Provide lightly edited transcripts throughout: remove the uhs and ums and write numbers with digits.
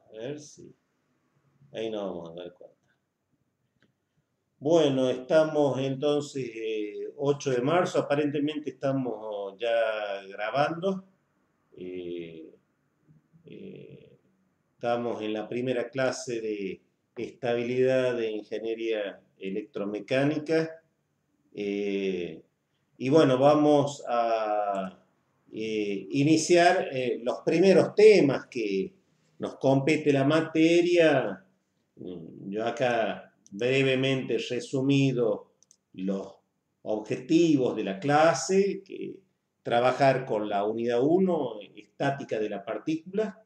A ver si. Ahí nos vamos a dar cuenta. Bueno, estamos entonces 8 de marzo, aparentemente estamos ya grabando. Eh, eh, Estamos en la primera clase de estabilidad de ingeniería electromecánica. Eh, y bueno, vamos a iniciar los primeros temas que nos compete la materia. Yo acá brevemente resumido los objetivos de la clase, que trabajar con la unidad 1, estática de la partícula,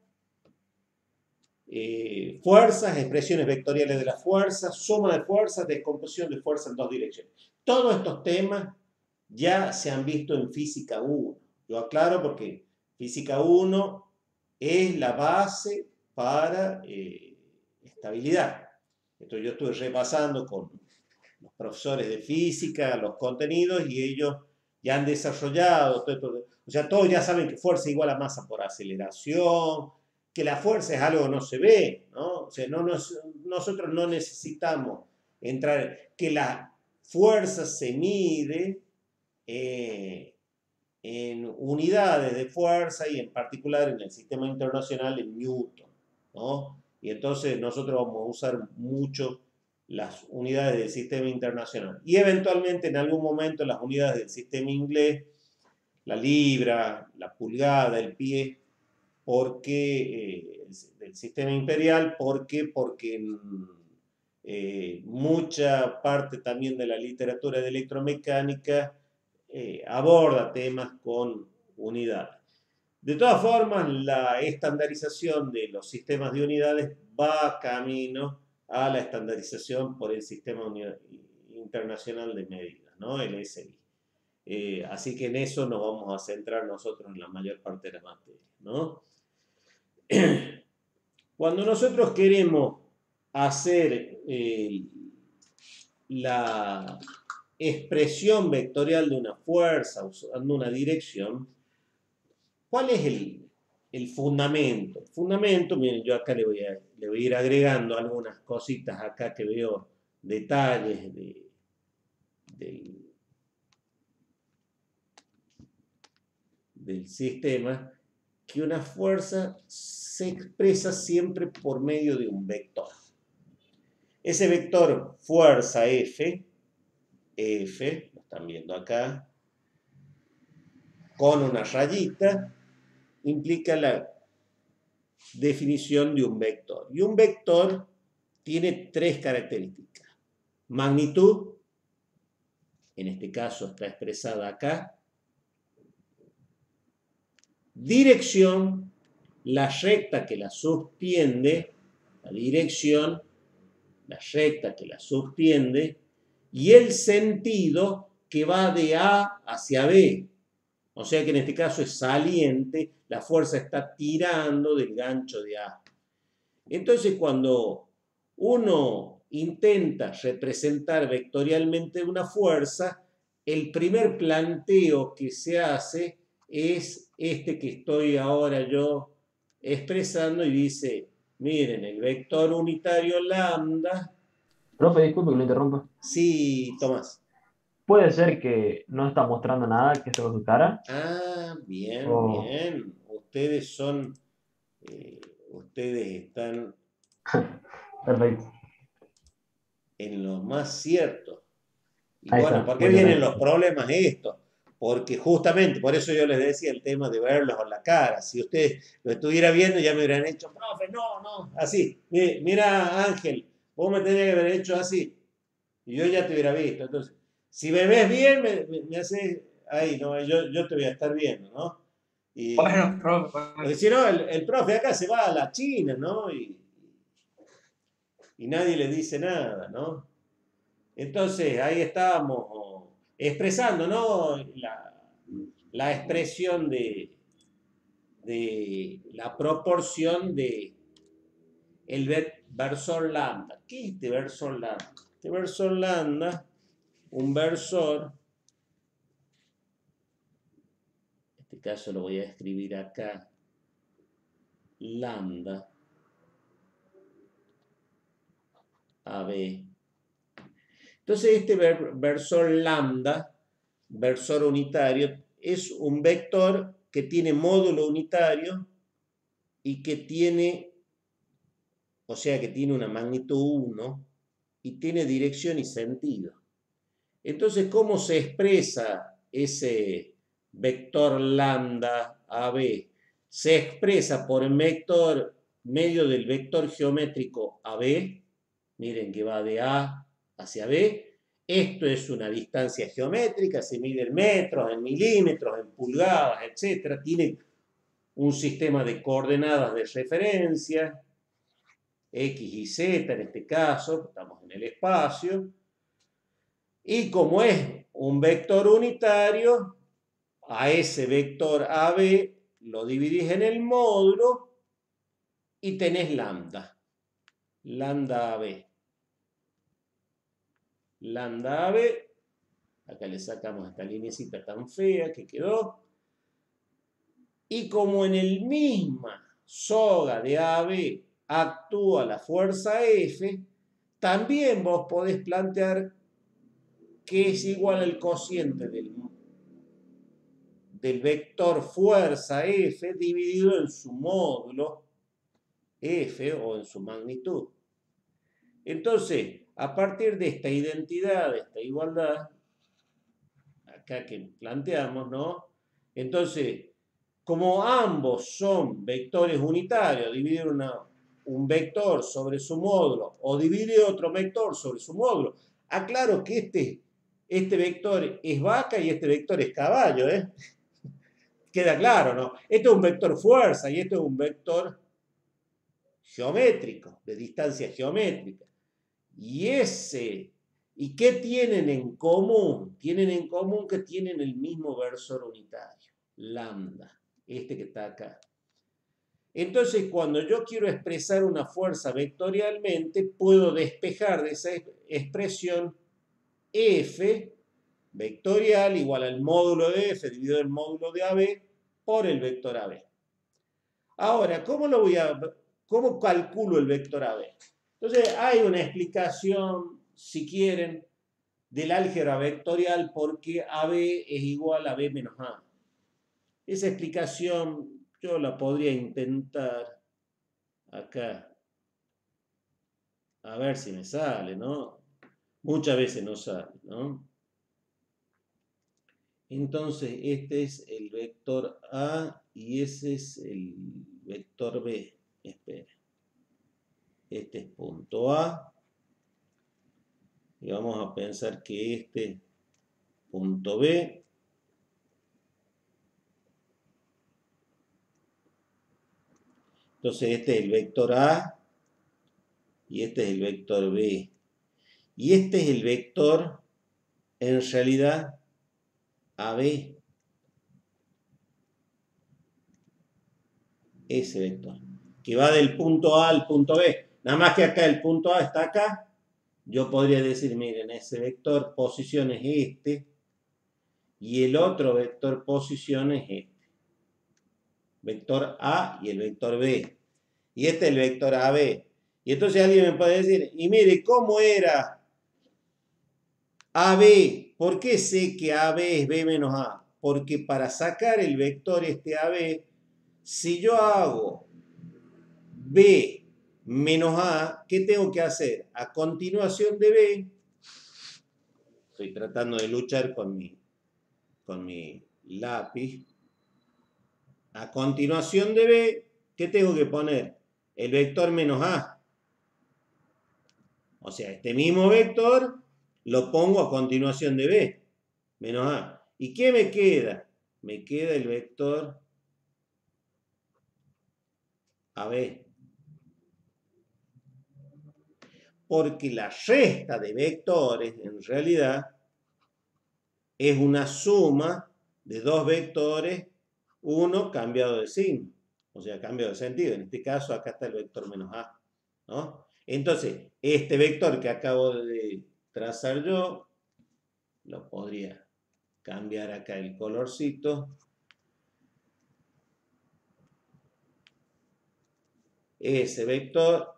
fuerzas, expresiones vectoriales de las fuerzas, suma de fuerzas, descomposición de fuerzas en dos direcciones. Todos estos temas ya se han visto en física 1. Yo aclaro porque física 1 es la base para estabilidad. Entonces yo estuve repasando con los profesores de física los contenidos y ellos ya han desarrollado todo esto. O sea, todos ya saben que fuerza igual a masa por aceleración, que la fuerza es algo que no se ve, ¿no? O sea, nosotros no necesitamos entrar, que la fuerza se mide en unidades de fuerza y en particular en el sistema internacional en Newton, ¿no? Y entonces nosotros vamos a usar mucho las unidades del sistema internacional y eventualmente en algún momento las unidades del sistema inglés, la libra, la pulgada, el pie, porque del sistema imperial, porque mucha parte también de la literatura de electromecánica aborda temas con unidades. De todas formas, la estandarización de los sistemas de unidades va camino a la estandarización por el Sistema Internacional de Medidas, ¿no? El SI. Así que en eso nos vamos a centrar nosotros en la mayor parte de la materia, ¿no? Cuando nosotros queremos hacer la expresión vectorial de una fuerza usando una dirección, ¿cuál es el fundamento? El fundamento, miren, yo acá le voy a ir agregando algunas cositas acá que veo, detalles del sistema, que una fuerza se expresa siempre por medio de un vector. Ese vector fuerza F, lo están viendo acá, con una rayita, implica la definición de un vector. Y un vector tiene tres características. Magnitud, en este caso está expresada acá. Dirección, la recta que la subtiende, la dirección, la recta que la subtiende, y el sentido que va de A hacia B. O sea que en este caso es saliente, la fuerza está tirando del gancho de A. Entonces cuando uno intenta representar vectorialmente una fuerza, el primer planteo que se hace es este que estoy ahora yo expresando y dice, miren, el vector unitario lambda. Profe, disculpe que lo interrumpa. Sí, Tomás. ¿Puede ser que no está mostrando nada que esté con su cara? Ah, bien, O... bien. Eh, ustedes están Perfecto. en lo más cierto. Y Ahí bueno, está. ¿por qué Muchas vienen gracias. los problemas estos? Porque justamente, por eso yo les decía el tema de verlos en la cara. Si ustedes lo estuviera viendo, ya me hubieran hecho, profe, no, no, así. Mira, Ángel, vos me tenías que haber hecho así. Y yo ya te hubiera visto. Entonces, si me ves bien, me haces ahí, ¿no? Yo te voy a estar viendo, ¿no? Y, Bueno, profe, porque bueno. si no, el profe acá se va a la China, ¿no? Y nadie le dice nada, ¿no? Entonces, ahí estábamos expresando, ¿no? La expresión de la proporción de el versor lambda. ¿Qué es este versor lambda? Este versor lambda, un versor, en este caso lo voy a escribir acá, lambda, AB. Entonces este versor lambda, versor unitario, es un vector que tiene módulo unitario y que tiene, o sea que tiene una magnitud 1 y tiene dirección y sentido. Entonces, ¿cómo se expresa ese vector lambda AB? Se expresa por el vector medio del vector geométrico AB. Miren que va de A hacia B. Esto es una distancia geométrica, se mide en metros, en milímetros, en pulgadas, etc. Tiene un sistema de coordenadas de referencia, X y Z en este caso, estamos en el espacio. Y como es un vector unitario, a ese vector AB lo dividís en el módulo y tenés lambda. Lambda AB. Lambda AB. Acá le sacamos esta linecita tan fea que quedó. Y como en el misma soga de AB actúa la fuerza F, también vos podés plantear que es igual al cociente del vector fuerza F dividido en su módulo F o en su magnitud. Entonces, a partir de esta identidad, de esta igualdad, acá que planteamos, ¿no? Entonces, como ambos son vectores unitarios, dividir un vector sobre su módulo o dividir otro vector sobre su módulo, aclaro que este vector es vaca y este vector es caballo, ¿eh? Queda claro, ¿no? Esto es un vector fuerza y esto es un vector geométrico, de distancia geométrica. ¿Y qué tienen en común? Tienen en común que tienen el mismo versor unitario, lambda, este que está acá. Entonces, cuando yo quiero expresar una fuerza vectorialmente, puedo despejar de esa expresión F vectorial igual al módulo de F dividido el módulo de AB por el vector AB. Ahora, ¿cómo calculo el vector AB? Entonces, hay una explicación, si quieren, del álgebra vectorial porque AB es igual a B menos A. Esa explicación yo la podría intentar acá. A ver si me sale, ¿no? Muchas veces no sale, ¿no? Entonces, este es el vector A y ese es el vector B. Espera. Este es punto A. Y vamos a pensar que este punto B. Entonces, este es el vector A y este es el vector B. Y este es el vector, en realidad, AB. Ese vector. Que va del punto A al punto B. Nada más que acá el punto A está acá. Yo podría decir, miren, ese vector posición es este. Y el otro vector posición es este. Vector A y el vector B. Y este es el vector AB. Y entonces alguien me puede decir, y mire, ¿cómo era AB? ¿Por qué sé que AB es B menos A? Porque para sacar el vector este AB, si yo hago B menos A, ¿qué tengo que hacer? A continuación de B, estoy tratando de luchar con mi lápiz, a continuación de B, ¿qué tengo que poner? El vector menos A. O sea, este mismo vector lo pongo a continuación de B, menos A. ¿Y qué me queda? Me queda el vector AB. Porque la resta de vectores, en realidad, es una suma de dos vectores, uno cambiado de signo, o sea, cambiado de sentido. En este caso, acá está el vector menos A, ¿no? Entonces, este vector que acabo de trazar yo, lo podría cambiar acá el colorcito. Ese vector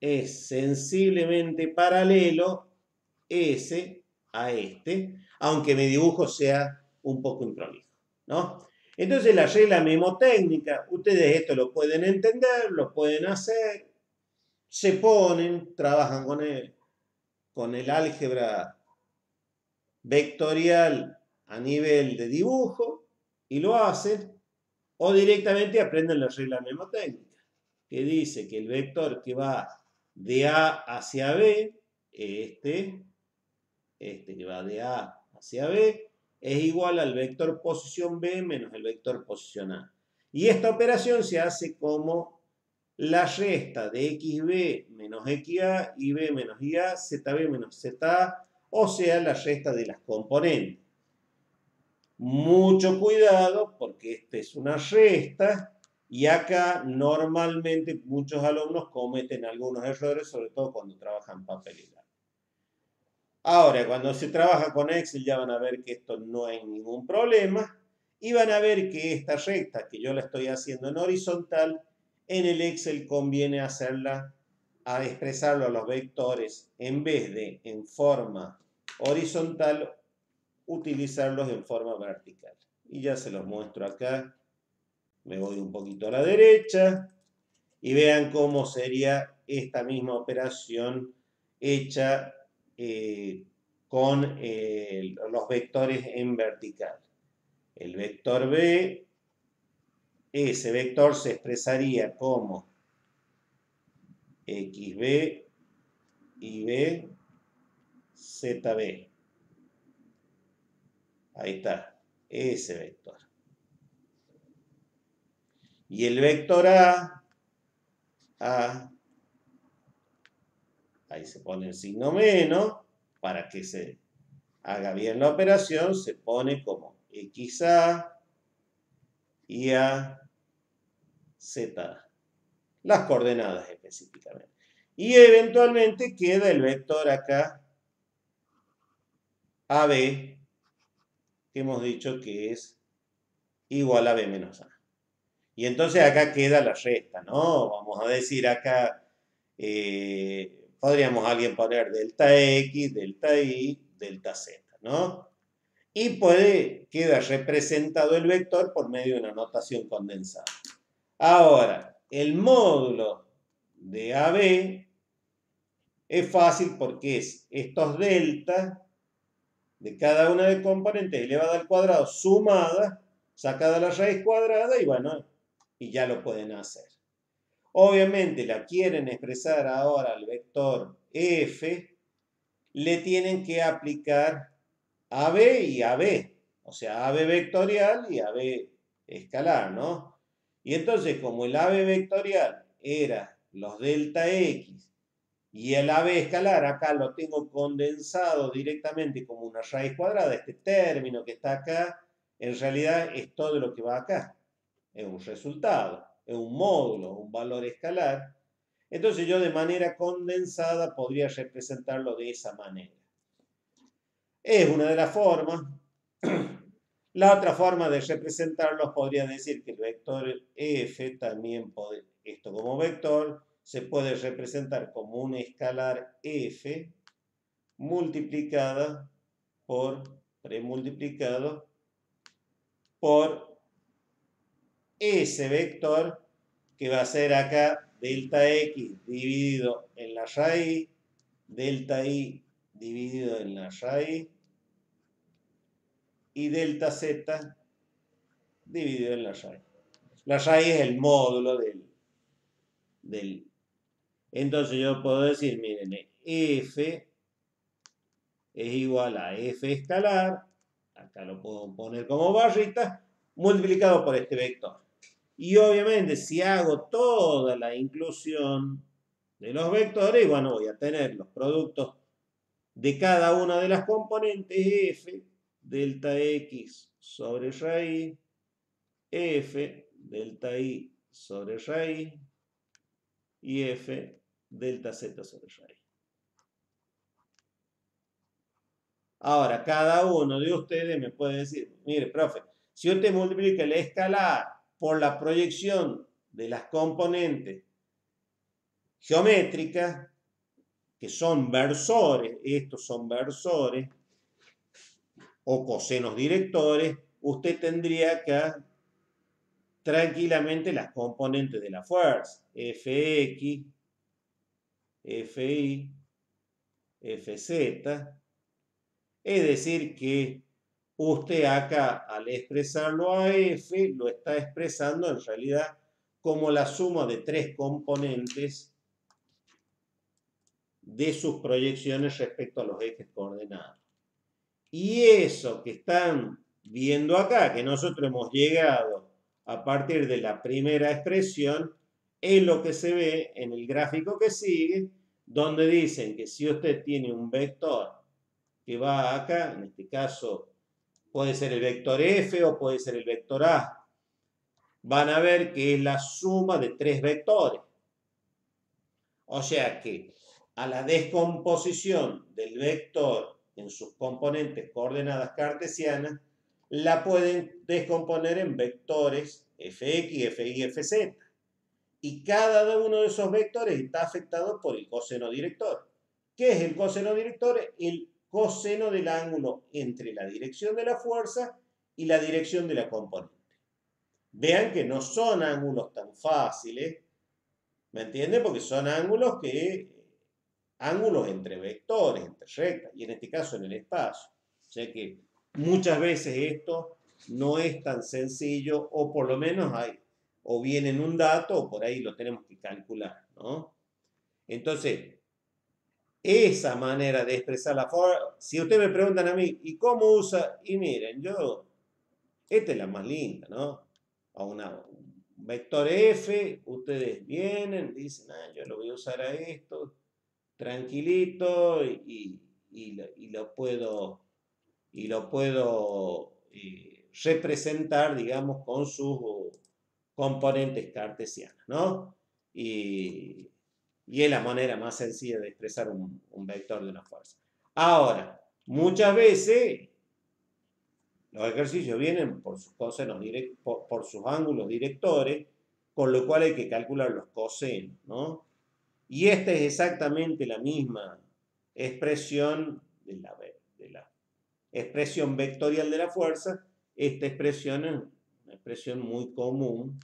es sensiblemente paralelo ese a este, aunque mi dibujo sea un poco improlijo, ¿no? Entonces la regla memotécnica, ustedes esto lo pueden entender, lo pueden hacer, se ponen, trabajan con el álgebra vectorial a nivel de dibujo y lo hacen, o directamente aprenden la regla memotécnica, que dice que el vector que va de A hacia B, este que va de A hacia B, es igual al vector posición B menos el vector posición A. Y esta operación se hace como la resta de xb menos xa, ib menos ia, zb menos za, o sea, la resta de las componentes. Mucho cuidado porque esta es una resta y acá normalmente muchos alumnos cometen algunos errores, sobre todo cuando trabajan papel y lápiz. Ahora, cuando se trabaja con Excel ya van a ver que esto no hay ningún problema y van a ver que esta recta que yo la estoy haciendo en horizontal, en el Excel conviene hacerla a expresarlo a los vectores en vez de en forma horizontal, utilizarlos en forma vertical. Y ya se los muestro acá. Me voy un poquito a la derecha y vean cómo sería esta misma operación hecha con los vectores en vertical. El vector B, ese vector se expresaría como xb, ib, zb. Ahí está, ese vector. Y el vector A, ahí se pone el signo menos, para que se haga bien la operación, se pone como xa, ia, z, las coordenadas específicamente. Y eventualmente queda el vector acá, AB, que hemos dicho que es igual a B menos A. Y entonces acá queda la resta, ¿no? Vamos a decir acá, podríamos alguien poner delta X, delta Y, delta Z, ¿no? Y queda representado el vector por medio de una notación condensada. Ahora, el módulo de AB es fácil porque es estos delta de cada una de las componentes elevada al cuadrado sumada, sacada la raíz cuadrada y bueno, y ya lo pueden hacer. Obviamente la quieren expresar ahora al vector f, le tienen que aplicar AB y AB, o sea, AB vectorial y AB escalar, ¿no? Y entonces, como el AB vectorial era los delta X y el AB escalar acá lo tengo condensado directamente como una raíz cuadrada, este término que está acá, en realidad es todo lo que va acá. Es un resultado, es un módulo, un valor escalar. Entonces yo de manera condensada podría representarlo de esa manera. Es una de las formas. La otra forma de representarlos podría decir que el vector f también puede, esto como vector, se puede representar como un escalar f multiplicada por, premultiplicado por ese vector que va a ser acá delta x dividido en la raíz, delta y dividido en la raíz y delta z dividido en la raíz. La raíz es el módulo del. Entonces yo puedo decir, miren, f es igual a f escalar, acá lo puedo poner como barrita, multiplicado por este vector. Y obviamente si hago toda la inclusión de los vectores, bueno, voy a tener los productos de cada una de las componentes f, delta x sobre raíz, f, delta y sobre raíz, y f, delta z sobre raíz. Ahora, cada uno de ustedes me puede decir, mire, profe, si usted multiplica el escalar por la proyección de las componentes geométricas, que son versores, estos son versores, o cosenos directores, usted tendría que tranquilamente las componentes de la fuerza, Fx, Fi, Fz, es decir que usted acá al expresarlo a F lo está expresando en realidad como la suma de tres componentes de sus proyecciones respecto a los ejes coordenados. Y eso que están viendo acá, que nosotros hemos llegado a partir de la primera expresión, es lo que se ve en el gráfico que sigue, donde dicen que si usted tiene un vector que va acá, en este caso puede ser el vector F o puede ser el vector A, van a ver que es la suma de tres vectores. O sea que a la descomposición del vector en sus componentes coordenadas cartesianas, la pueden descomponer en vectores fx, fy, fz. Y cada uno de esos vectores está afectado por el coseno director. ¿Qué es el coseno director? El coseno del ángulo entre la dirección de la fuerza y la dirección de la componente. Vean que no son ángulos tan fáciles, ¿me entienden? Porque son ángulos entre vectores, entre rectas, y en este caso en el espacio. O sea que muchas veces esto no es tan sencillo, o por lo menos hay, o viene en un dato, o por ahí lo tenemos que calcular, ¿no? Entonces, esa manera de expresar la forma, si ustedes me preguntan a mí, ¿y cómo usa? Y miren, esta es la más linda, ¿no? A un vector F, ustedes vienen, dicen, yo lo voy a usar a esto, tranquilito, y lo puedo representar, digamos, con sus componentes cartesianas, ¿no? Y es la manera más sencilla de expresar un vector de una fuerza. Ahora, muchas veces los ejercicios vienen por sus cosenos por sus ángulos directores, con lo cual hay que calcular los cosenos, ¿no? Y esta es exactamente la misma expresión de la expresión vectorial de la fuerza. Esta expresión es una expresión muy común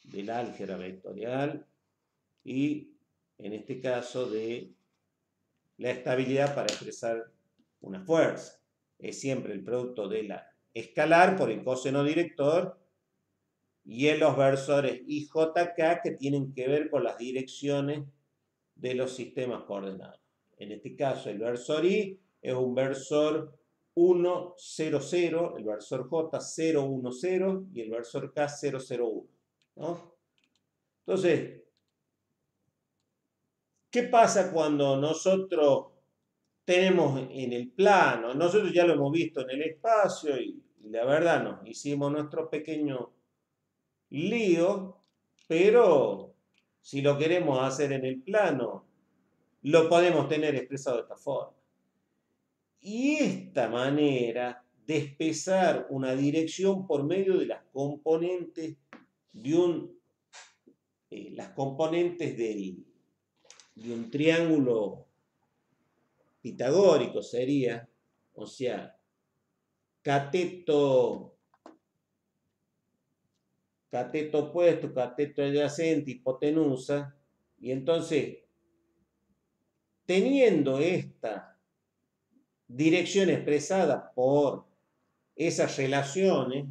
del álgebra vectorial y en este caso de la estabilidad para expresar una fuerza. Es siempre el producto de la escalar por el coseno director y en los versores IJK que tienen que ver con las direcciones de los sistemas coordenados. En este caso el versor I es un versor 1, 0, 0, el versor J 0, 1, 0 y el versor K 0, 0, 1, ¿no? Entonces, ¿qué pasa cuando nosotros tenemos en el plano? Nosotros ya lo hemos visto en el espacio y la verdad nos hicimos nuestro pequeño lío, pero si lo queremos hacer en el plano, lo podemos tener expresado de esta forma. Y esta manera de expresar una dirección por medio de las componentes de un triángulo pitagórico sería, o sea, cateto opuesto, cateto adyacente, hipotenusa, y entonces, teniendo esta dirección expresada por esas relaciones,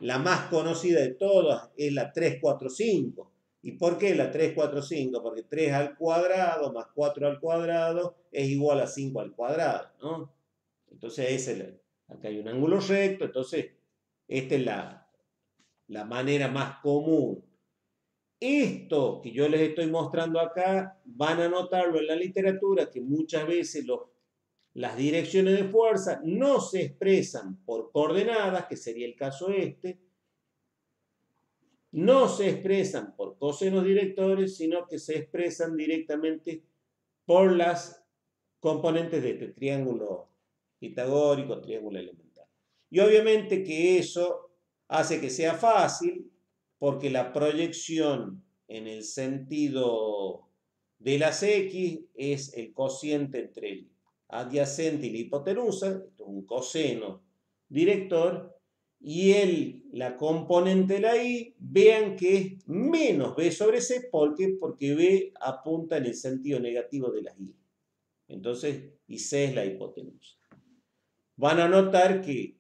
la más conocida de todas es la 3, 4, 5. ¿Y por qué la 3, 4, 5? Porque 3 al cuadrado más 4 al cuadrado es igual a 5 al cuadrado, ¿no? Entonces, acá hay un ángulo recto, entonces esta es la manera más común. Esto que yo les estoy mostrando acá, van a notarlo en la literatura, que muchas veces las direcciones de fuerza no se expresan por coordenadas, que sería el caso este, no se expresan por cosenos directores, sino que se expresan directamente por las componentes de este triángulo pitagórico, triángulo elemental. Y obviamente que eso hace que sea fácil, porque la proyección en el sentido de las X es el cociente entre el adyacente y la hipotenusa, esto es un coseno director, y la componente de la Y, vean que es menos B sobre C, ¿por qué? Porque B apunta en el sentido negativo de las Y. Entonces, y C es la hipotenusa. Van a notar que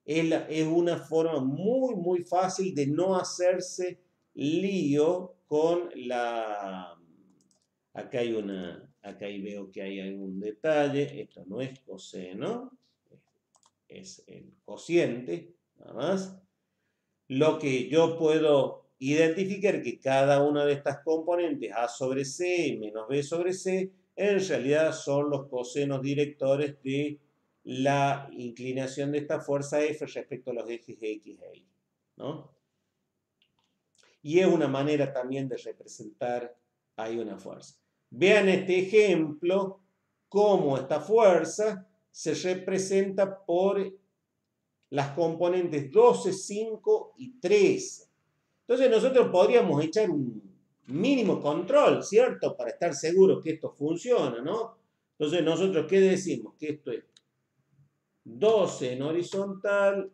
es una forma muy, muy fácil de no hacerse lío con la... Acá ahí veo que hay algún detalle. Esto no es coseno, es el cociente, nada más. Lo que yo puedo identificar que cada una de estas componentes, A sobre C menos B sobre C, en realidad son los cosenos directores de la inclinación de esta fuerza F respecto a los ejes X e Y, ¿no? Y es una manera también de representar ahí una fuerza. Vean este ejemplo, cómo esta fuerza se representa por las componentes 12, 5 y 13. Entonces nosotros podríamos echar un mínimo control, ¿cierto? Para estar seguros que esto funciona, ¿no? Entonces nosotros, ¿qué decimos? Que esto es 12 en horizontal,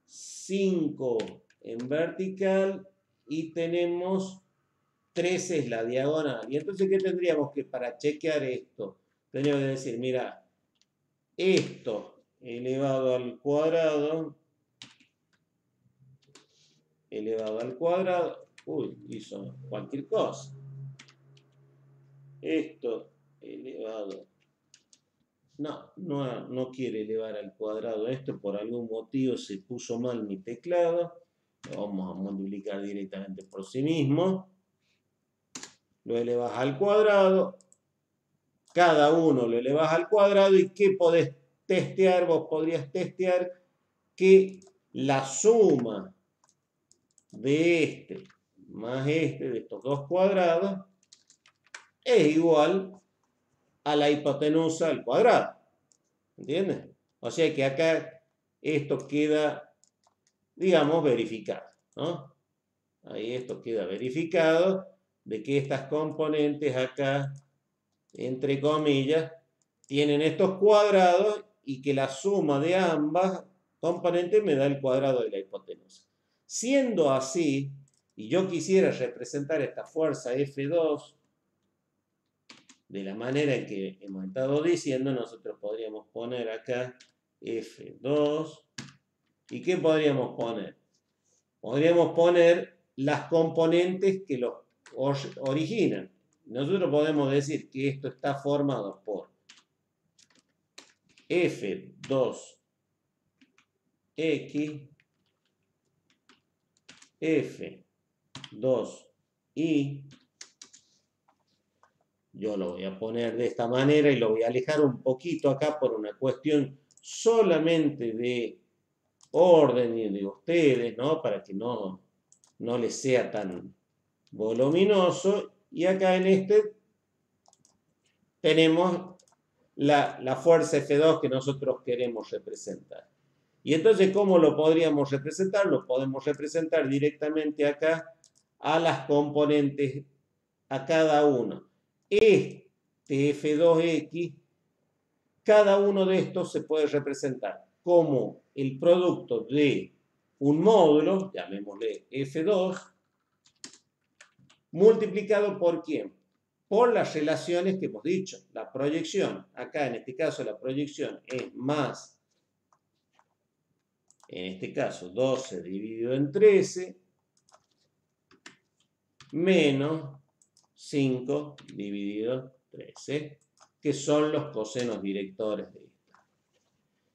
5 en vertical y tenemos 13 es la diagonal. Y entonces, ¿qué tendríamos que para chequear esto? Tendríamos que decir, mira, esto elevado al cuadrado, uy, hizo cualquier cosa. Esto elevado, no quiere elevar al cuadrado esto, por algún motivo se puso mal mi teclado. Lo vamos a multiplicar directamente por sí mismo. Lo elevas al cuadrado, cada uno lo elevas al cuadrado y ¿qué podés testear? Vos podrías testear que la suma de este más este, de estos dos cuadrados, es igual a la hipotenusa al cuadrado. ¿Entiendes? O sea que acá esto queda, digamos, verificado, ¿no? Ahí esto queda verificado de que estas componentes acá, entre comillas, tienen estos cuadrados y que la suma de ambas componentes me da el cuadrado de la hipotenusa. Siendo así, y yo quisiera representar esta fuerza F2 de la manera en que hemos estado diciendo, nosotros podríamos poner acá F2. ¿Y qué podríamos poner? Podríamos poner las componentes que lo originan. Nosotros podemos decir que esto está formado por F2X, F2Y. Yo lo voy a poner de esta manera y lo voy a alejar un poquito acá por una cuestión solamente de orden y de ustedes, ¿no? Para que no les sea tan voluminoso. Y acá en este tenemos la fuerza F2 que nosotros queremos representar. Y entonces, ¿cómo lo podríamos representar? Lo podemos representar directamente acá a las componentes, a cada uno. Este F2X, cada uno de estos se puede representar como el producto de un módulo, llamémosle F2, multiplicado por ¿quién? Por las relaciones que hemos dicho. La proyección, acá en este caso la proyección es más, en este caso 12 dividido en 13, menos 5 dividido en 13, que son los cosenos directores de esta.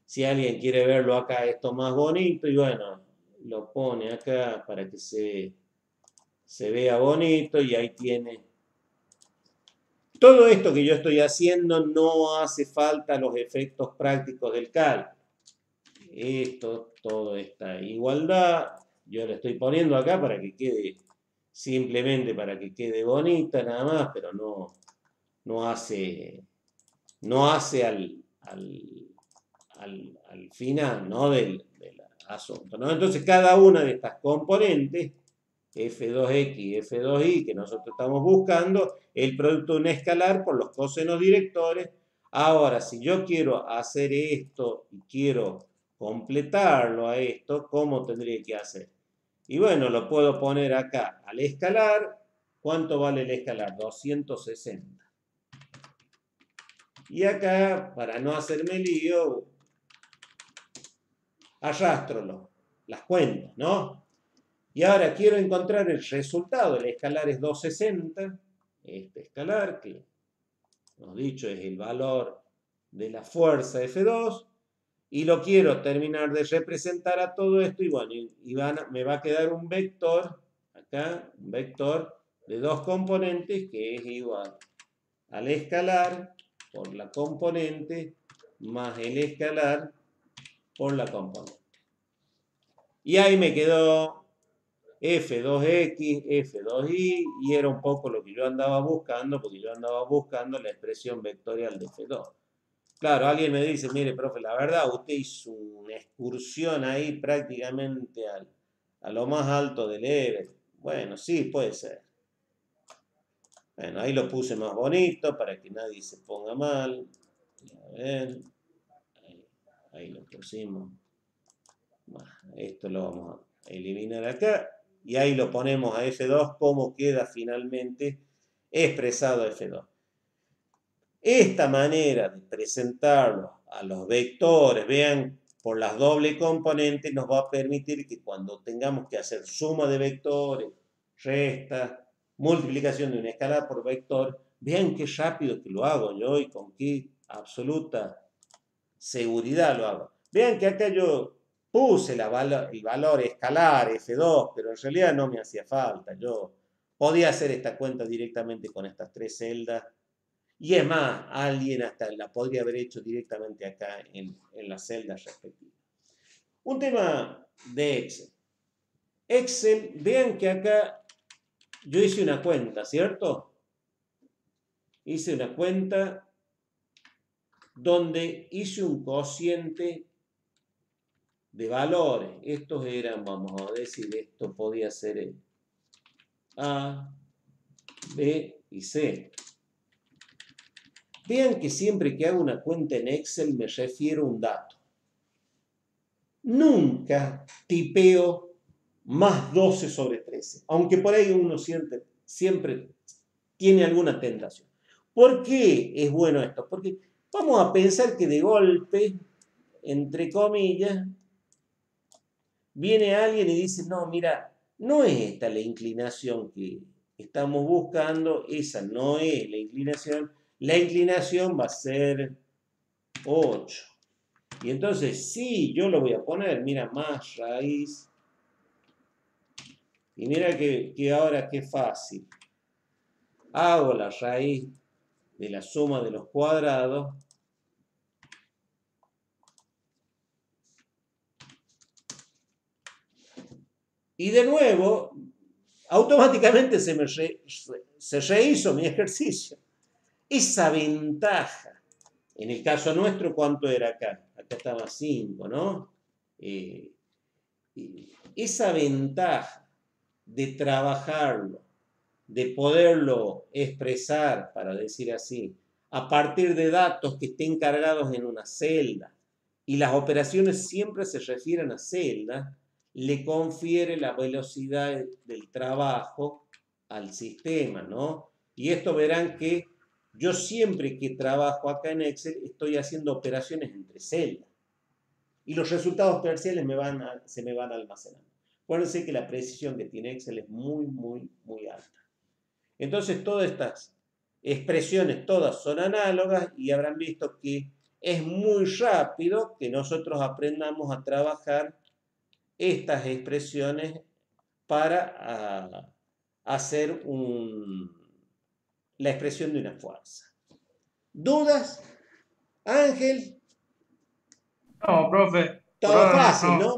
Si alguien quiere verlo acá, esto más bonito, y bueno, lo pone acá para que se vea bonito, y ahí tiene. Todo esto que yo estoy haciendo no hace falta los efectos prácticos del cálculo. Esto, toda esta igualdad, yo le estoy poniendo acá para que quede, simplemente para que quede bonita nada más, pero no hace al final, ¿no? del asunto, ¿no? Entonces cada una de estas componentes f2x y f2y que nosotros estamos buscando, el producto de un escalar por los cosenos directores. Ahora, si yo quiero hacer esto y quiero completarlo a esto, ¿cómo tendría que hacer? Y bueno, lo puedo poner acá al escalar. ¿Cuánto vale el escalar? 260. Y acá, para no hacerme lío, arrastro las cuentas, ¿no? Y ahora quiero encontrar el resultado. El escalar es 260. Este escalar, que hemos dicho es el valor de la fuerza F2. Y lo quiero terminar de representar a todo esto. Y bueno, me va a quedar un vector, acá, un vector de dos componentes que es igual al escalar por la componente más el escalar por la componente. Y ahí me quedó F2x, F2y, y era un poco lo que yo andaba buscando, porque yo andaba buscando la expresión vectorial de F2. Claro, alguien me dice, mire, profe, la verdad, usted hizo una excursión ahí prácticamente a lo más alto del Everest. Bueno, sí, puede ser. Bueno, ahí lo puse más bonito para que nadie se ponga mal. A ver, ahí lo pusimos. Esto lo vamos a eliminar acá. Y ahí lo ponemos a F2, cómo queda finalmente expresado F2. Esta manera de presentarlo a los vectores, vean, por las doble componentes, nos va a permitir que cuando tengamos que hacer suma de vectores, resta, multiplicación de una escala por vector, vean qué rápido que lo hago yo y con qué absoluta seguridad lo hago. Vean que acá yo puse el valor escalar F2, pero en realidad no me hacía falta. Yo podía hacer esta cuenta directamente con estas tres celdas. Y es más, alguien hasta la podría haber hecho directamente acá en las celdas respectivas. Un tema de Excel. Excel, vean que acá yo hice una cuenta, ¿cierto? Hice una cuenta donde hice un cociente de valores. Estos eran, vamos a decir, esto podía ser el A, B y C. Vean que siempre que hago una cuenta en Excel me refiero a un dato. Nunca tipeo más 12 sobre 13, aunque por ahí uno siempre tiene alguna tentación. ¿Por qué es bueno esto? Porque vamos a pensar que de golpe, entre comillas, viene alguien y dice, no, mira, no es esta la inclinación que estamos buscando, esa no es la inclinación va a ser 8. Y entonces, sí, yo lo voy a poner, mira, más raíz. Y mira que ahora qué fácil. Hago la raíz de la suma de los cuadrados. Y de nuevo, automáticamente se rehizo mi ejercicio. Esa ventaja, en el caso nuestro, ¿cuánto era acá? Acá estaba 5, ¿no? Esa ventaja de trabajarlo, de poderlo expresar, para decir así, a partir de datos que estén cargados en una celda, y las operaciones siempre se refieren a celda, le confiere la velocidad del trabajo al sistema, ¿no? Y esto verán que yo siempre que trabajo acá en Excel estoy haciendo operaciones entre celdas. Y los resultados parciales se me van almacenando. Acuérdense que la precisión que tiene Excel es muy, muy, muy alta. Entonces, todas estas expresiones, todas son análogas y habrán visto que es muy rápido que nosotros aprendamos a trabajar estas expresiones para hacer la expresión de una fuerza. ¿Dudas? Ángel, No, profe, por todo ahora fácil, ¿no?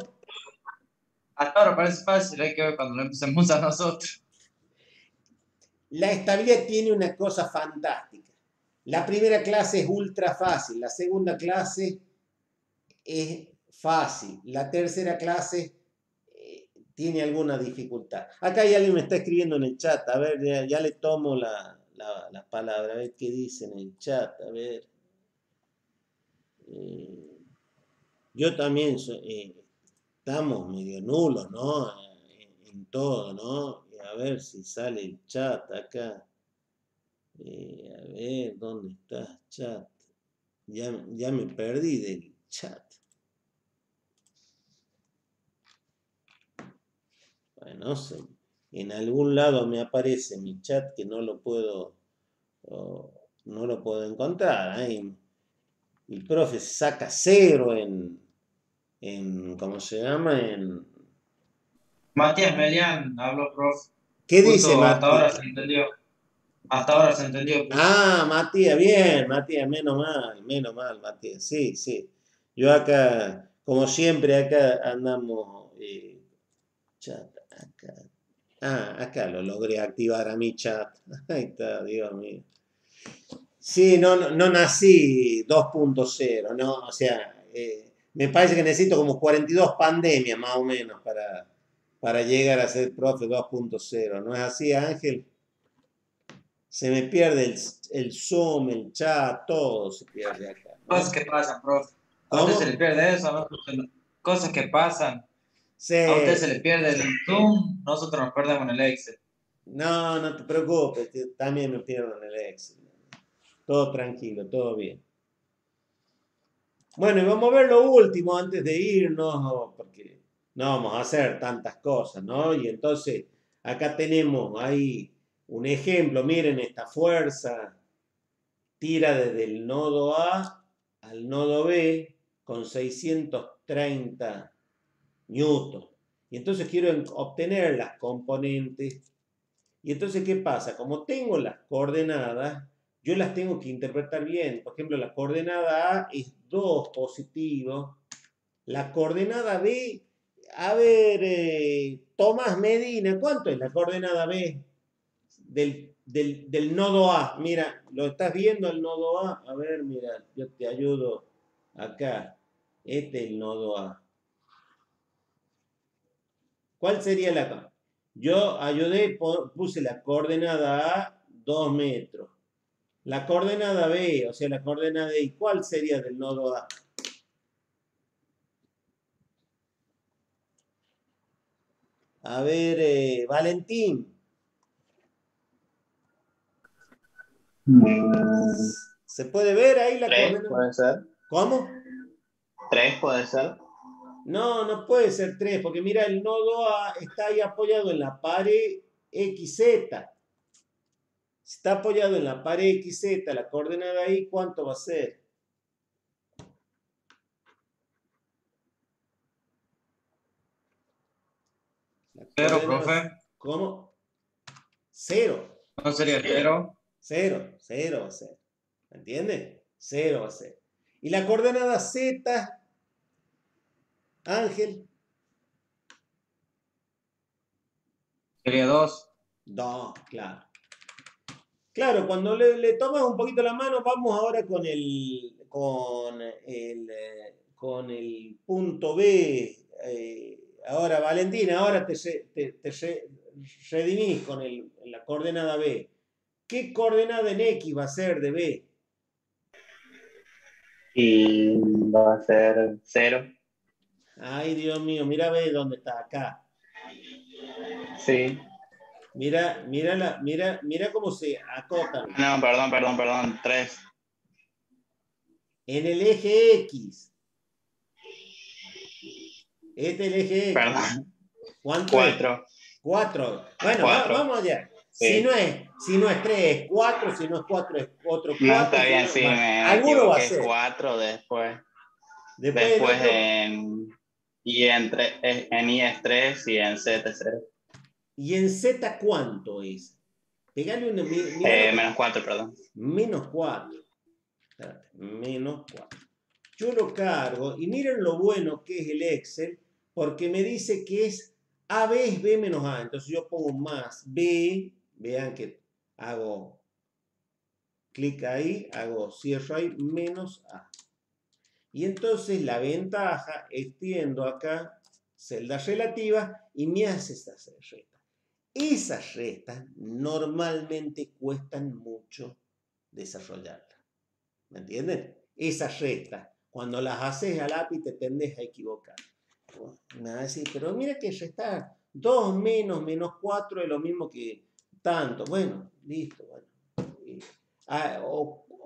hasta ahora parece fácil, hay que ver cuando lo empecemos a nosotros. La estabilidad tiene una cosa fantástica. La primera clase es ultra fácil, la segunda clase es fácil, la tercera clase tiene alguna dificultad. Acá hay alguien que me está escribiendo en el chat. A ver, ya le tomo la palabra. A ver qué dice en el chat. A ver. Yo también estamos medio nulos, ¿no? En todo, ¿no? A ver si sale el chat acá. A ver, ¿dónde está chat? Ya me perdí del chat. Bueno, no sé. En algún lado me aparece mi chat que no lo puedo encontrar. El profe saca cero ¿cómo se llama? Matías Melián habló, profe. ¿Qué dice Justo hasta Mati? ahora se entendió. Hasta ahora se entendió, puso. Ah, Matías, bien, Matías, menos mal, Matías, sí, sí. Yo acá, como siempre, acá andamos, chat, acá. Ah, acá lo logré activar a mi chat. Ahí está, Dios mío. Sí, no nací 2.0, ¿no? O sea, me parece que necesito como 42 pandemias más o menos para llegar a ser profe 2.0. ¿No es así, Ángel? Se me pierde el Zoom, el chat, todo se pierde acá, Cosas ¿no? que pasan, profe. A usted se le ¿Cómo? pierde eso, ¿no? Cosas que pasan. A usted Sí, se le sí. pierde el Zoom, nosotros nos perdemos en el Excel. No, no te preocupes, también me pierdo en el Excel. Todo tranquilo, todo bien. Bueno, y vamos a ver lo último antes de irnos, porque no vamos a hacer tantas cosas, ¿no? Y entonces, acá tenemos ahí un ejemplo, miren esta fuerza, tira desde el nodo A al nodo B con 630 newton. Y entonces quiero obtener las componentes. Y entonces, ¿qué pasa? Como tengo las coordenadas, yo las tengo que interpretar bien. Por ejemplo, la coordenada A es 2 positivo. La coordenada B, a ver, Tomás Medina, ¿cuánto es la coordenada B del nodo A? Mira, ¿lo estás viendo el nodo A? A ver, mira, yo te ayudo acá. Este es el nodo A. ¿Cuál sería la? Yo ayudé, puse la coordenada A 2 metros. La coordenada B, o sea, la coordenada I, ¿cuál sería del nodo A? A ver, Valentín, Mm, ¿se puede ver ahí la 3 coordenada? puede ser. ¿Cómo? 3 puede ser. No, no puede ser 3, porque mira, el nodo A está ahí apoyado en la pared XZ. Si está apoyado en la pared XZ, la coordenada I, ¿cuánto va a ser? La Cero, coordenada, profe. ¿cómo? Cero. No sería cero. Cero va a ser. ¿Me entiendes? Cero va a ser. Y la coordenada Z, Ángel, Sería dos. 2, claro. Claro, cuando le tomas un poquito la mano, vamos ahora con el punto B. Ahora, Valentina, ahora te redimís con la coordenada B. ¿Qué coordenada en X va a ser de B? Y va a ser 0. Ay, Dios mío, mira B dónde está acá. Sí. Mira cómo se acotan. No, perdón. 3. En el eje X. Este es el eje X. Perdón. ¿Cuánto es? 4. 4. Bueno, 4. vamos allá. Sí. Si no es 3, es 4. Si no es 4, es otro No, 4. está Si bien, no, sí, bueno, me alguno va a equivoqué. Es ser. 4 después. Después el Después otro. en I es 3 y en Z es 0. ¿Y en Z cuánto es? Pegale una. Míralo. Menos 4, perdón. Menos 4. Espérate, menos 4. Yo lo cargo y miren lo bueno que es el Excel, porque me dice que es AB es B menos A. Entonces yo pongo más B, vean que hago clic ahí, hago cierro ahí, menos A. Y entonces la ventaja, extiendo acá celda relativa y me hace estas restas. Esas restas normalmente cuestan mucho desarrollarlas. ¿Me entienden? Esas restas, cuando las haces a lápiz te tendes a equivocar. Me va a decir, pero mira que restar 2 menos 4 es lo mismo que tanto. Bueno, listo. Bueno.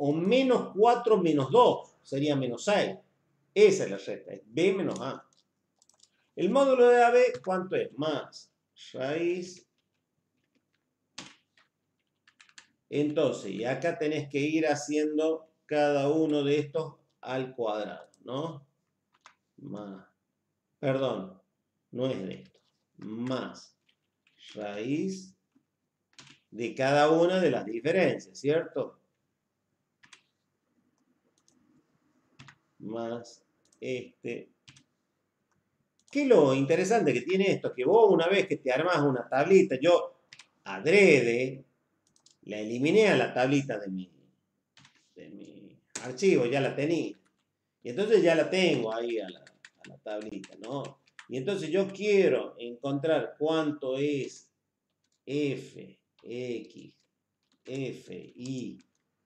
O menos 4 menos 2 sería menos 6. Esa es la resta, es B menos A. El módulo de AB, ¿cuánto es? Más raíz. Entonces, y acá tenés que ir haciendo cada uno de estos al cuadrado, ¿no? Más, perdón, no es de esto. Más raíz de cada una de las diferencias, ¿cierto? Más este. ¿Qué es lo interesante que tiene esto? Que vos una vez que te armás una tablita, yo adrede, la eliminé a la tablita de mi archivo, ya la tenía. Y entonces ya la tengo ahí a la tablita, ¿no? Y entonces yo quiero encontrar cuánto es f, x, f, y,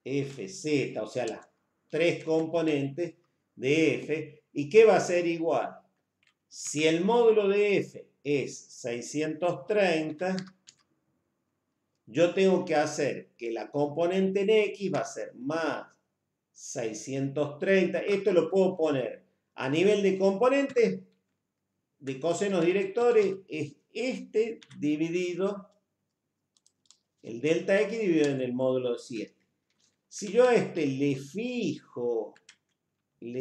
f, z, o sea, las 3 componentes de f. ¿Y qué va a ser igual? Si el módulo de f es 630, yo tengo que hacer que la componente en x va a ser más 630. Esto lo puedo poner a nivel de componentes de cosenos directores. Es este dividido, el delta x dividido en el módulo de 7. Si yo a este le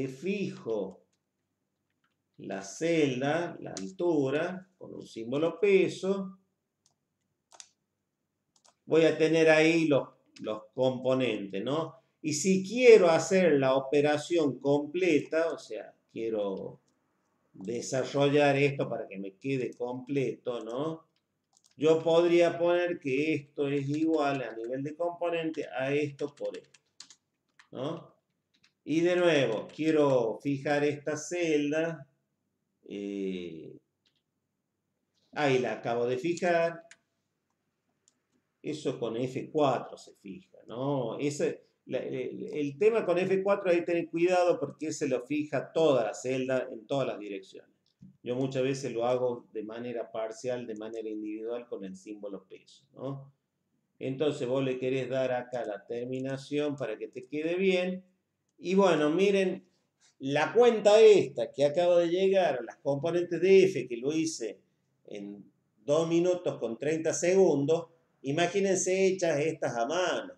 fijo la celda, la altura, con un símbolo peso, voy a tener ahí los componentes, ¿no? Y si quiero hacer la operación completa, o sea, quiero desarrollar esto para que me quede completo, ¿no? Yo podría poner que esto es igual a nivel de componente a esto por esto, ¿no? Y de nuevo, quiero fijar esta celda. Ahí la acabo de fijar. Eso con F4 se fija, ¿no? El tema con F4 hay que tener cuidado porque se lo fija toda la celda en todas las direcciones. Yo muchas veces lo hago de manera parcial, de manera individual con el símbolo peso, ¿no? Entonces vos le querés dar acá la terminación para que te quede bien. Y bueno, miren, la cuenta esta que acaba de llegar a las componentes de F, que lo hice en 2 minutos con 30 segundos, imagínense hechas estas a mano.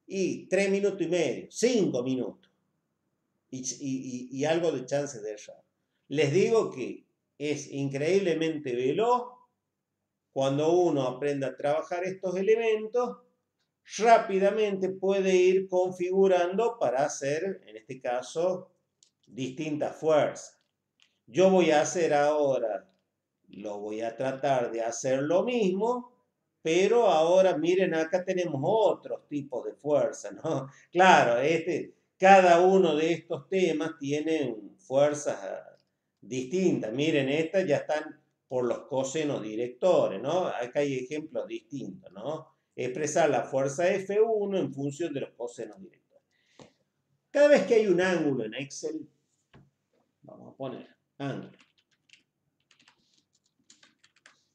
Y 3 minutos y medio, 5 minutos. Y algo de chance de error. Les digo que es increíblemente veloz. Cuando uno aprende a trabajar estos elementos, rápidamente puede ir configurando para hacer, en este caso, distintas fuerzas. Yo voy a hacer ahora, lo voy a tratar de hacer lo mismo, pero ahora miren, acá tenemos otros tipos de fuerza, ¿no? Claro, cada uno de estos temas tienen fuerzas distintas. Miren, estas ya están por los cosenos directores, ¿no? Acá hay ejemplos distintos, ¿no? Expresar la fuerza F1 en función de los cosenos directores. Cada vez que hay un ángulo en Excel, vamos a poner ángulo.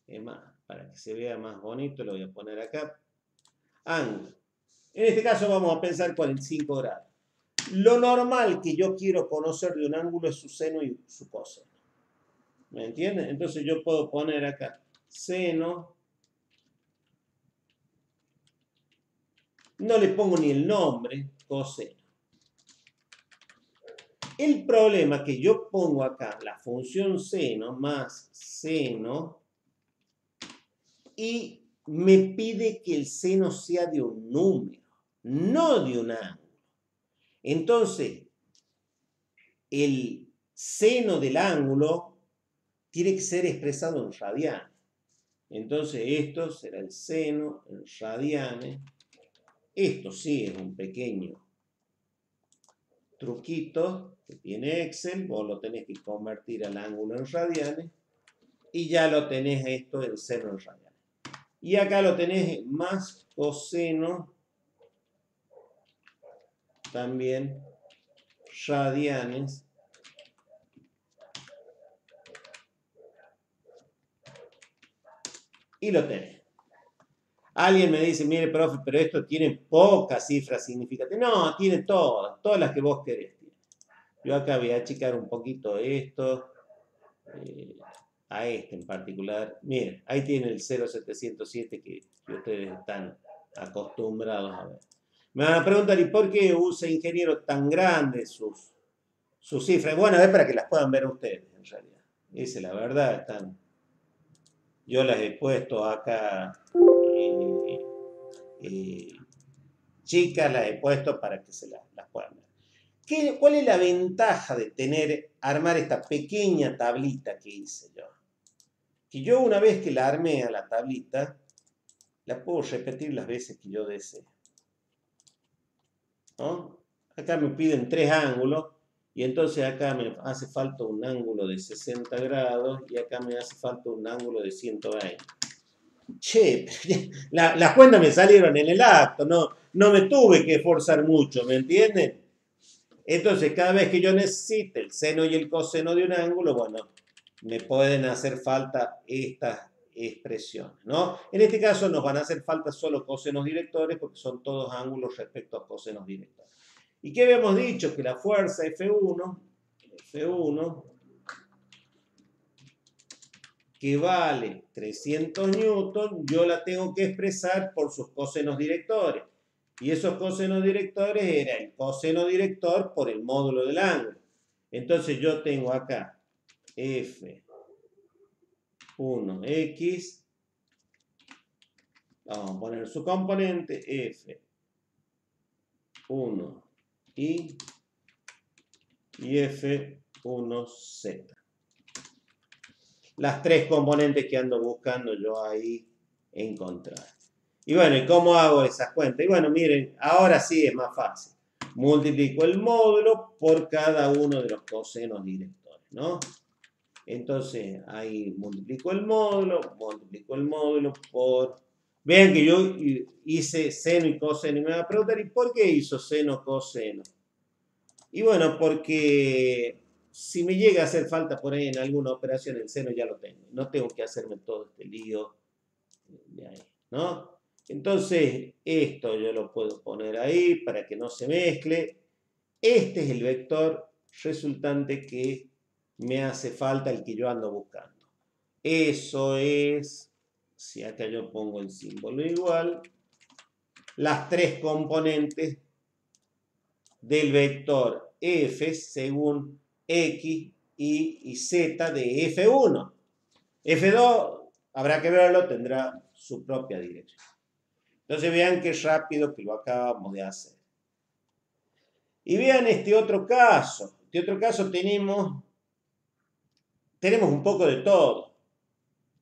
Es más, para que se vea más bonito, lo voy a poner acá. Ángulo. En este caso vamos a pensar 45 grados. Lo normal que yo quiero conocer de un ángulo es su seno y su coseno. ¿Me entienden? Entonces yo puedo poner acá seno. No le pongo ni el nombre, coseno. El problema es que yo pongo acá la función seno más seno y me pide que el seno sea de un número, no de un ángulo. Entonces, el seno del ángulo tiene que ser expresado en radianes. Entonces, esto será el seno en radianes. Esto sí es un pequeño truquitos que tiene Excel, vos lo tenés que convertir al ángulo en radianes y ya lo tenés esto en seno en radianes. Y acá lo tenés más coseno también radianes y lo tenés. Alguien me dice, mire, profe, pero esto tiene pocas cifras significativas. No, tiene todas las que vos querés. Yo acá voy a achicar un poquito esto, a este en particular. Miren, ahí tiene el 0707 que ustedes están acostumbrados a ver. Me van a preguntar, ¿y por qué usa ingeniero tan grandes sus cifras? Bueno, es para que las puedan ver ustedes, en realidad. Esa es la verdad. Yo las he puesto acá, chicas, las he puesto para que se las puedan ver. ¿Cuál es la ventaja de armar esta pequeña tablita que hice yo? Que yo una vez que la armé a la tablita, la puedo repetir las veces que yo desee. ¿No? Acá me piden 3 ángulos y entonces acá me hace falta un ángulo de 60 grados y acá me hace falta un ángulo de 120. Che, las cuentas me salieron en el acto, no me tuve que esforzar mucho, ¿me entienden? Entonces, cada vez que yo necesite el seno y el coseno de un ángulo, bueno, me pueden hacer falta estas expresiones, ¿no? En este caso nos van a hacer falta solo cosenos directores porque son todos ángulos respecto a cosenos directores. ¿Y qué habíamos dicho? Que la fuerza F1, que vale 300 newton, yo la tengo que expresar por sus cosenos directores. Y esos cosenos directores era el coseno director por el módulo del ángulo. Entonces yo tengo acá F1x, vamos a poner su componente, F1y y F1z. Las 3 componentes que ando buscando yo ahí encontrar. Y bueno, ¿y cómo hago esas cuentas? Y bueno, miren, ahora sí es más fácil. Multiplico el módulo por cada uno de los cosenos directores, ¿no? Entonces, ahí multiplico el módulo por... Vean que yo hice seno y coseno y me van a preguntar, ¿y por qué hizo seno, coseno? Y bueno, porque si me llega a hacer falta por ahí en alguna operación el seno ya lo tengo. No tengo que hacerme todo este lío de ahí, ¿no? Entonces, esto yo lo puedo poner ahí para que no se mezcle. Este es el vector resultante que me hace falta, el que yo ando buscando. Eso es, si acá yo pongo el símbolo igual, las 3 componentes del vector f según x, y z de f1. f2, habrá que verlo, tendrá su propia dirección. Entonces vean qué rápido que lo acabamos de hacer. Y vean este otro caso. Este otro caso tenemos un poco de todo,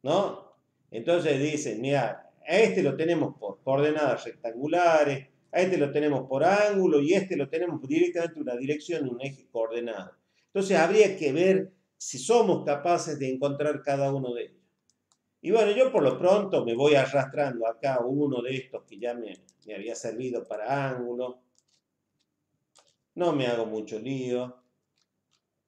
¿no? Entonces dicen, mira, a este lo tenemos por coordenadas rectangulares, a este lo tenemos por ángulo y este lo tenemos directamente una dirección de un eje coordenado. Entonces habría que ver si somos capaces de encontrar cada uno de ellos. Y bueno, yo por lo pronto me voy arrastrando acá uno de estos que ya me había servido para ángulo. No me hago mucho lío.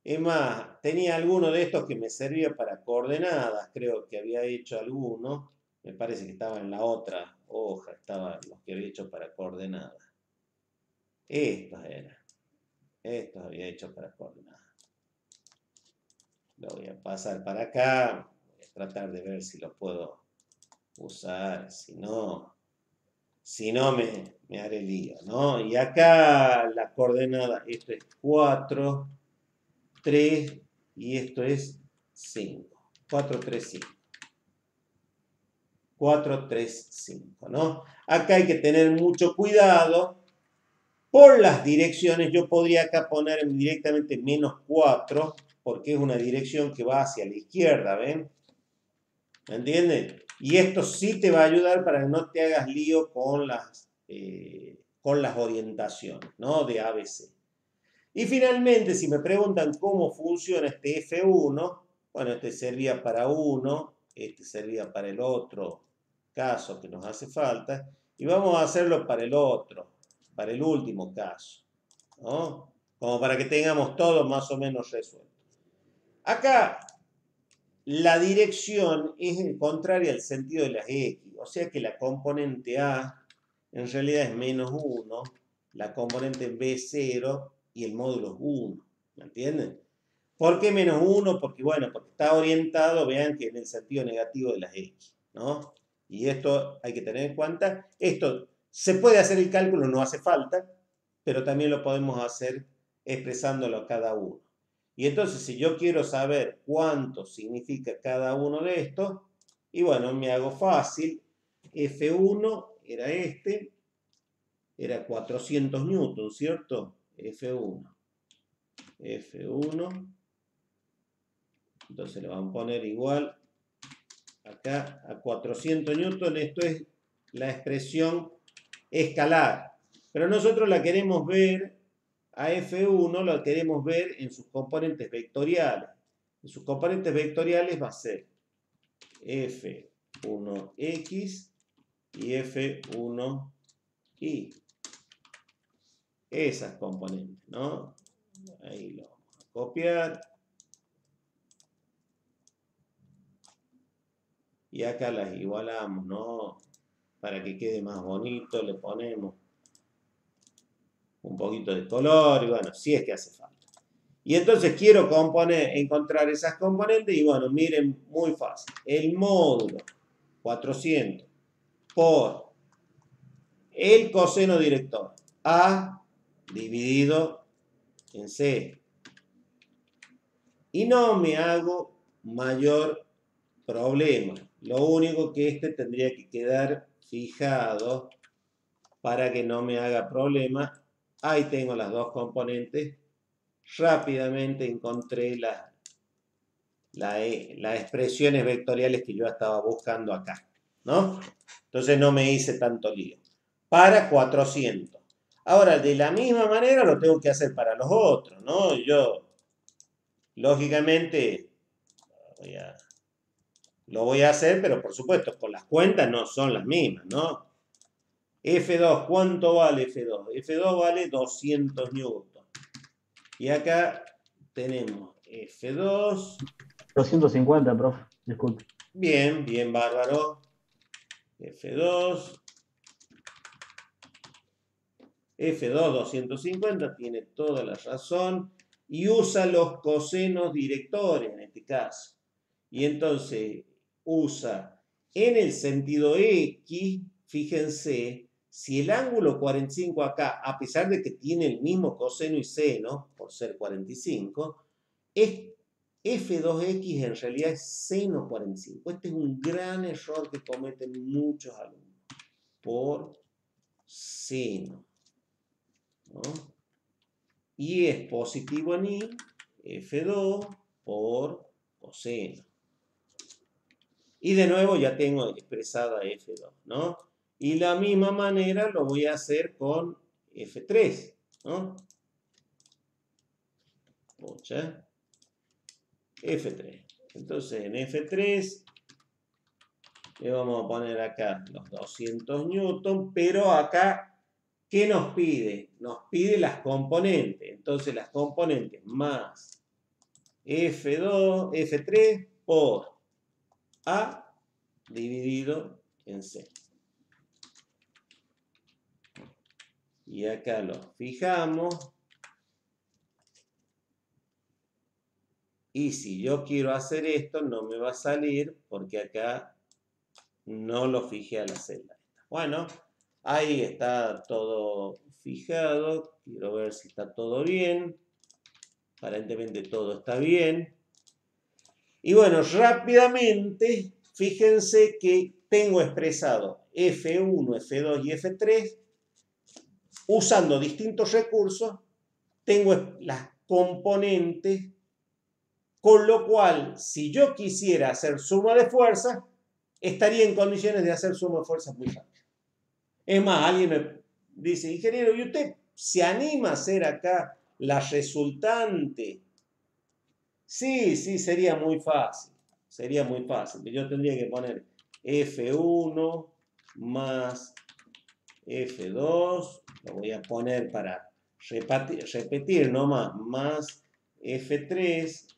Es más, tenía alguno de estos que me servía para coordenadas. Creo que había hecho alguno. Me parece que estaba en la otra hoja. Estaban los que había hecho para coordenadas. Estos eran. Estos había hecho para coordenadas. Lo voy a pasar para acá. Voy a tratar de ver si lo puedo usar. Si no me haré lío, ¿no? Y acá la coordenada, esto es 4, 3 y esto es 5. 4, 3, 5. 4, 3, 5, ¿no? Acá hay que tener mucho cuidado por las direcciones. Yo podría acá poner directamente menos 4 porque es una dirección que va hacia la izquierda, ¿ven? ¿Me entienden? Y esto sí te va a ayudar para que no te hagas lío con las orientaciones, ¿no? De ABC. Y finalmente, si me preguntan cómo funciona este F1, bueno, este servía para uno, este servía para el otro caso que nos hace falta, y vamos a hacerlo para el otro, para el último caso, ¿no? Como para que tengamos todo más o menos resuelto. Acá, la dirección es contraria al sentido de las X, o sea que la componente A en realidad es -1, la componente B 0 y el módulo es 1, ¿me entienden? ¿Por qué -1? Porque, bueno, porque está orientado, vean que en el sentido negativo de las X, ¿no? Y esto hay que tener en cuenta. Esto se puede hacer el cálculo, no hace falta, pero también lo podemos hacer expresándolo a cada uno. Y entonces, si yo quiero saber cuánto significa cada uno de estos, y bueno, me hago fácil. F1 era este, era 400 newtons, ¿cierto? F1. F1. Entonces le vamos a poner igual acá a 400 newtons. Esto es la expresión escalar. Pero nosotros la queremos ver, a F1 la queremos ver en sus componentes vectoriales. En sus componentes vectoriales va a ser F1x y F1y. Esas componentes, ¿no? Ahí lo vamos a copiar. Y acá las igualamos, ¿no? Para que quede más bonito, le ponemos un poquito de color, y bueno, si es que hace falta. Y entonces quiero encontrar esas componentes, y bueno, miren, muy fácil. El módulo 400 por el coseno director, A dividido en C. Y no me hago mayor problema. Lo único que este tendría que quedar fijado para que no me haga problema. Ahí tengo las dos componentes. Rápidamente encontré las expresiones vectoriales que yo estaba buscando acá, ¿no? Entonces no me hice tanto lío. Para 400. Ahora, de la misma manera lo tengo que hacer para los otros, ¿no? Yo, lógicamente, lo voy a hacer, pero por supuesto, con las cuentas no son las mismas, ¿no? F2, ¿cuánto vale F2? F2 vale 200 newton. Y acá tenemos F2. 250, profe, disculpe. Bien, bien, bárbaro. F2. F2 250, tiene toda la razón. Y usa los cosenos directores en este caso. Y entonces usa en el sentido X, fíjense, si el ángulo 45 acá, a pesar de que tiene el mismo coseno y seno, por ser 45, es F2X en realidad es seno 45. Este es un gran error que cometen muchos alumnos. Por seno, ¿no? Y es positivo en Y, F2 por coseno. Y de nuevo ya tengo expresada F2, ¿no? Y la misma manera lo voy a hacer con F3, ¿no? Pucha. F3. Entonces en F3 le vamos a poner acá los 200 newton, pero acá, ¿qué nos pide? Nos pide las componentes. Entonces las componentes más F2, F3 por A dividido en C. Y acá lo fijamos. Y si yo quiero hacer esto, no me va a salir porque acá no lo fijé a la celda. Bueno, ahí está todo fijado. Quiero ver si está todo bien. Aparentemente todo está bien. Y bueno, rápidamente, fíjense que tengo expresado F1, F2 y F3. Usando distintos recursos, tengo las componentes. Con lo cual, si yo quisiera hacer suma de fuerzas, estaría en condiciones de hacer suma de fuerzas muy rápido. Es más, alguien me dice, ingeniero, ¿y usted se anima a hacer acá la resultante. Sí, sería muy fácil. Sería muy fácil. Yo tendría que poner F1 más F2. Lo voy a poner para repetir nomás. Más F3.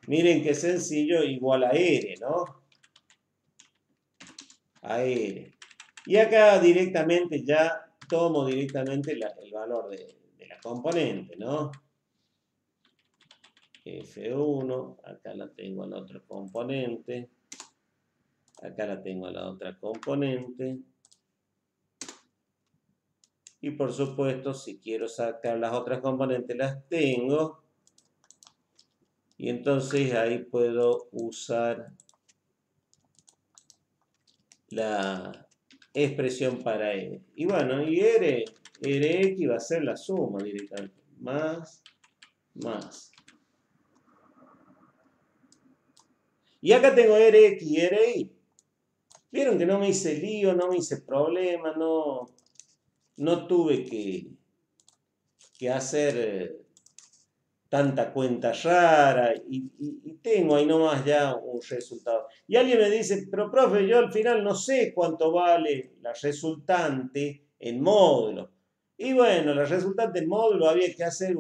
Miren qué sencillo, igual a R, ¿no? A R. Y acá directamente ya tomo directamente el valor de la componente, ¿no? F1, acá la tengo a la otra componente. Acá la tengo a la otra componente. Y por supuesto, si quiero sacar las otras componentes, las tengo. Y entonces ahí puedo usar la expresión para R. Y bueno, y Rx va a ser la suma directamente. Más. Y acá tengo Rx y Ri. Vieron que no me hice lío, no me hice problema, no tuve que hacer tanta cuenta rara y tengo ahí nomás ya un resultado. Y alguien me dice, pero profe, yo al final no sé cuánto vale la resultante en módulo. Y bueno, la resultante en módulo había que hacer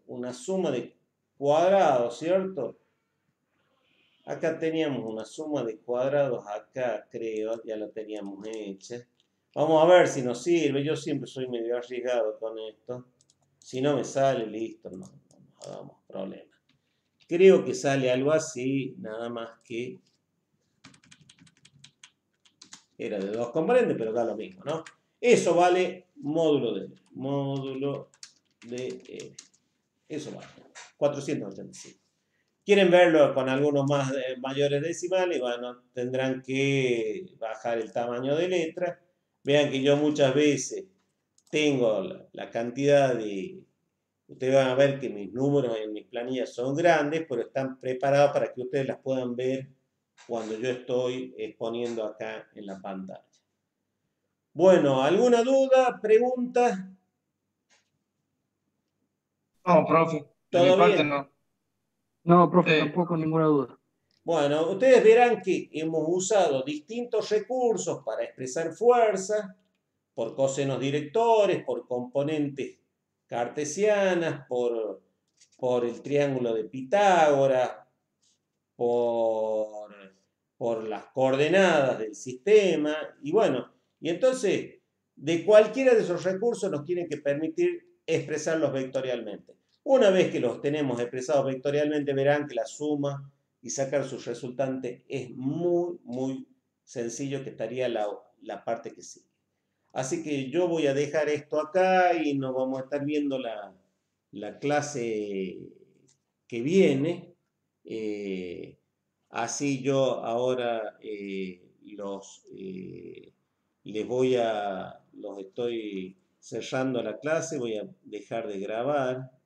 una suma de cuadrados, ¿cierto? Acá teníamos una suma de cuadrados, acá creo, ya la teníamos hecha. Vamos a ver si nos sirve. Yo siempre soy medio arriesgado con esto. Si no me sale, listo, no nos hagamos problema. Creo que sale algo así, nada más que era de dos componentes, pero da lo mismo, ¿no? Eso vale módulo de R. Eso vale, 485. ¿Quieren verlo con algunos mayores decimales? Bueno, tendrán que bajar el tamaño de letra. Vean que yo muchas veces tengo la cantidad de... Ustedes van a ver que mis números en mis planillas son grandes, pero están preparados para que ustedes las puedan ver cuando yo estoy exponiendo acá en la pantalla. Bueno, ¿alguna duda, pregunta? No, profe, de mi ¿Todo parte bien? no. No, profe, Sí. tampoco ninguna duda. Bueno, ustedes verán que hemos usado distintos recursos para expresar fuerza, por cosenos directores, por componentes cartesianas, por el triángulo de Pitágoras, por las coordenadas del sistema, y bueno, y entonces de cualquiera de esos recursos nos tienen que permitir expresarlos vectorialmente. Una vez que los tenemos expresados vectorialmente, verán que la suma y sacar su resultante es muy sencillo, que estaría la parte que sigue. Así que yo voy a dejar esto acá y nos vamos a estar viendo la clase que viene. Así yo ahora los estoy cerrando la clase, voy a dejar de grabar.